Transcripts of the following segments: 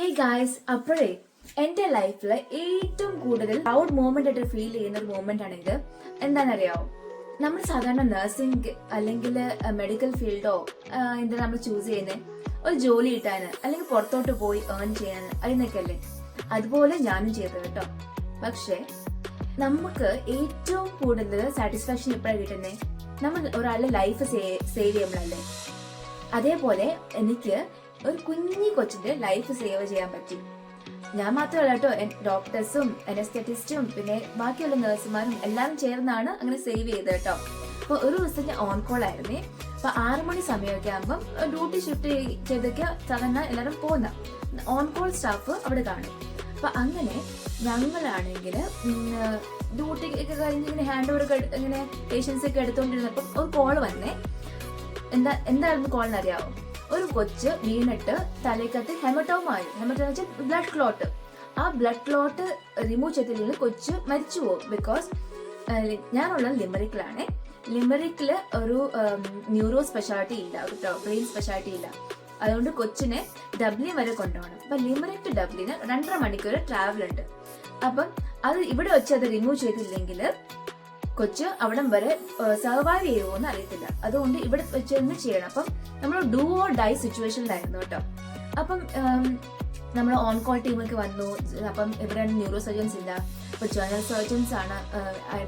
Hey guys, അപ്പോഴേ എന്റെ ലൈഫിൽ ഏറ്റവും കൂടുതൽ പ്രൗഡ് മൂമെന്റ് ആയിട്ട് ഫീൽ ചെയ്യുന്ന ഒരു മൂമെന്റ് ആണെങ്കിൽ എന്താണെന്നറിയാവോ? നമ്മൾ സാധാരണ നഴ്സിംഗ് അല്ലെങ്കിൽ മെഡിക്കൽ ഫീൽഡോ എന്താ നമ്മൾ ചൂസ് ചെയ്യുന്നത് ഒരു ജോലി കിട്ടാന് അല്ലെങ്കിൽ പുറത്തോട്ട് പോയി ഏൺ ചെയ്യാൻ അതിനൊക്കെ അല്ലേ. അതുപോലെ ഞാനും ചെയ്തത് കേട്ടോ. പക്ഷെ നമുക്ക് ഏറ്റവും കൂടുതൽ സാറ്റിസ്ഫാക്ഷൻ എപ്പോഴാണ് കിട്ടുന്നത്? നമ്മൾ ഒരാളുടെ ലൈഫ് സേവ് ചെയ്യുമ്പോഴല്ലേ. അതേപോലെ എനിക്ക് ഒരു കുഞ്ഞി കൊച്ചിന്റെ ലൈഫ് സേവ് ചെയ്യാൻ പറ്റി. ഞാൻ മാത്രമല്ല കേട്ടോ, ഡോക്ടേഴ്സും അനസ്തെറ്റിസ്റ്റും പിന്നെ ബാക്കിയുള്ള നഴ്സുമാരും എല്ലാവരും ചേർന്നാണ് അങ്ങനെ സേവ് ചെയ്തത് കേട്ടോ. അപ്പൊ ഒരു ദിവസം ഞാൻ ഓൺ കോൾ ആയിരുന്നേ. അപ്പൊ 6 മണി സമയമൊക്കെ ആകുമ്പോൾ ഡ്യൂട്ടി ഷിഫ്റ്റ് ചെയ്തൊക്കെ സാധാരണ എല്ലാവരും പോകുന്ന ഓൺ കോൾ സ്റ്റാഫ് അവിടെ കാണും. അപ്പൊ അങ്ങനെ ഞങ്ങളാണെങ്കിൽ ഡ്യൂട്ടി ഒക്കെ കഴിഞ്ഞ് ഇങ്ങനെ ഹാൻഡ് ഓവർ ഇങ്ങനെ പേഷ്യൻസ് ഒക്കെ എടുത്തുകൊണ്ടിരുന്നപ്പം ഒരു കോള് വന്നേ. എന്തായിരുന്നു കോളിന് അറിയാവോ? ഒരു കൊച്ച് വീണിട്ട് തലയ്ക്കകത്ത് ഹെമറ്റോമായി. ഹെമറ്റോമ വെച്ചാൽ ബ്ലഡ് ക്ലോട്ട്. ആ ബ്ലഡ് ക്ലോട്ട് റിമൂവ് ചെയ്തില്ലെങ്കിൽ കൊച്ച് മരിച്ചു പോകും. ബിക്കോസ് ഞാനുള്ള ലിമറിക്കിലാണ്. ലിമറിക്കില് ഒരു ന്യൂറോ സ്പെഷ്യാലിറ്റി ഇല്ല കേട്ടോ, ബ്രെയിൻ സ്പെഷ്യാലിറ്റി ഇല്ല. അതുകൊണ്ട് കൊച്ചിനെ ഡബ്ലിൻ വരെ കൊണ്ടുപോകണം. അപ്പൊ ലിമറിക് ടു ഡബ്ലിന് 2.5 മണിക്കൂർ ട്രാവൽ ഉണ്ട്. അപ്പം അത് ഇവിടെ വെച്ച് അത് റിമൂവ് ചെയ്തില്ലെങ്കിൽ കൊച്ച് അവിടം വരെ സർവൈവ് ചെയ്യുമോന്ന് അറിയത്തില്ല. അതുകൊണ്ട് ഇവിടെ വെച്ച് തന്നെ ചെയ്യണം. അപ്പം നമ്മൾ ഡു ഓർ ഡൈ സിറ്റുവേഷനിലായിരുന്നു കേട്ടോ. അപ്പം നമ്മൾ ഓൺ കോൾ ടീമൊക്കെ വന്നു. അപ്പം ഇവിടെ ന്യൂറോ സർജൻസ് ഇല്ല. അപ്പൊ ജനറൽ സർജൻസ് ആണ്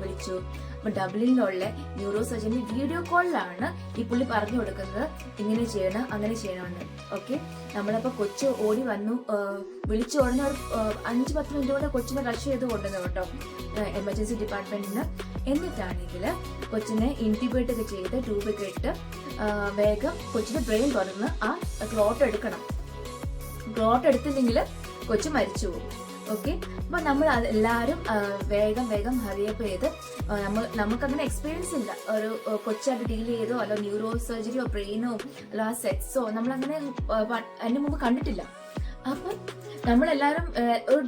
വിളിച്ചു. അപ്പൊ ഡബ്ലിനിലുള്ള ന്യൂറോ സർജന് വീഡിയോ കോളിലാണ് ഈ പുള്ളി പറഞ്ഞു കൊടുക്കുന്നത് ഇങ്ങനെ ചെയ്യണം അങ്ങനെ ചെയ്യണമെന്ന്. ഓക്കെ, നമ്മളപ്പോ കൊച്ച് ഓടി വന്നു. വിളിച്ചു ഉടനെ ഒരു 5-10 മിനിറ്റ് കൂടെ കൊച്ചിനെ റഷ് ചെയ്ത് കൊണ്ടുവന്നു കേട്ടോ എമർജൻസി ഡിപ്പാർട്ട്മെന്റിന്. എന്നിട്ടാണെങ്കിൽ കൊച്ചിനെ ഇൻക്യുബേറ്റ് ഒക്കെ ചെയ്ത് ട്യൂബൊക്കെ ഇട്ട് വേഗം കൊച്ചിന്റെ ബ്രെയിൻ തുറന്ന് ആ ക്ലോട്ട് എടുക്കണം. ക്ലോട്ട് എടുത്തില്ലെങ്കിൽ കൊച്ചു മരിച്ചു പോകും. ഓക്കെ, അപ്പൊ നമ്മൾ എല്ലാവരും വേഗം ഹറിയപ്പ് ചെയ്ത് നമുക്കങ്ങനെ എക്സ്പീരിയൻസ് ഇല്ല. ഒരു കൊച്ചായിട്ട് ഡീൽ ചെയ്തോ അല്ലോ ന്യൂറോ സർജറിയോ ബ്രെയിനോ അല്ലോ ആ സെറ്റ്സോ നമ്മളങ്ങനെ അതിന് മുമ്പ് കണ്ടിട്ടില്ല. അപ്പം നമ്മളെല്ലാവരും ഒരു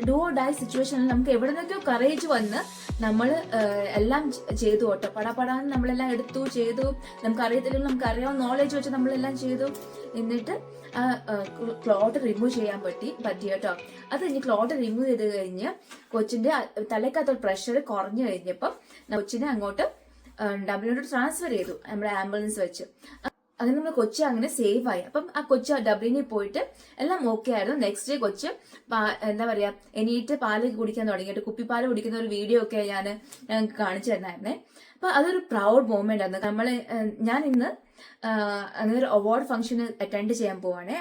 ഡു ഓർ ഡൈ സിറ്റുവേഷനിൽ നമുക്ക് എവിടെ നിന്നൊക്കെയോ കറേജ് വന്ന് നമ്മൾ എല്ലാം ചെയ്തു കേട്ടോ. പടാന്ന് നമ്മളെല്ലാം എടുത്തു ചെയ്തു. നമുക്ക് അറിയത്തില്ലെങ്കിൽ നമുക്ക് അറിയാവുന്ന നോളേജ് വെച്ച് നമ്മളെല്ലാം ചെയ്തു. എന്നിട്ട് ക്ലോട്ട് റിമൂവ് ചെയ്യാൻ പറ്റി കേട്ടോ. അത് ഇനി ക്ലോട്ട് റിമൂവ് ചെയ്ത് കഴിഞ്ഞ് കൊച്ചിന്റെ തലക്കകത്തൊരു പ്രഷർ കുറഞ്ഞു കഴിഞ്ഞപ്പം കൊച്ചിനെ അങ്ങോട്ട് ഡബ്ല്യൂനോട്ട് ട്രാൻസ്ഫർ ചെയ്തു നമ്മുടെ ആംബുലൻസ് വെച്ച്. അങ്ങനെ നമ്മൾ കൊച്ചു അങ്ങനെ സേവ് ആയി. അപ്പം ആ കൊച്ചു ഡബ്ല്യൂനിൽ പോയിട്ട് എല്ലാം ഓക്കെ ആയിരുന്നു. നെക്സ്റ്റ് ഡേ കൊച്ച് എന്താ പറയാ എണീറ്റ് പാല് കുടിക്കാൻ തുടങ്ങിയിട്ട് കുപ്പിപ്പാല് കുടിക്കുന്ന ഒരു വീഡിയോ ഒക്കെ ഞാൻ കാണിച്ചു തന്നായിരുന്നേ. അപ്പൊ അതൊരു പ്രൗഡ് മൊമെന്റ് ആണ്. ഞാൻ ഇന്ന് അങ്ങനെ ഒരു അവാർഡ് ഫംഗ്ഷന് അറ്റൻഡ് ചെയ്യാൻ പോവാണേ.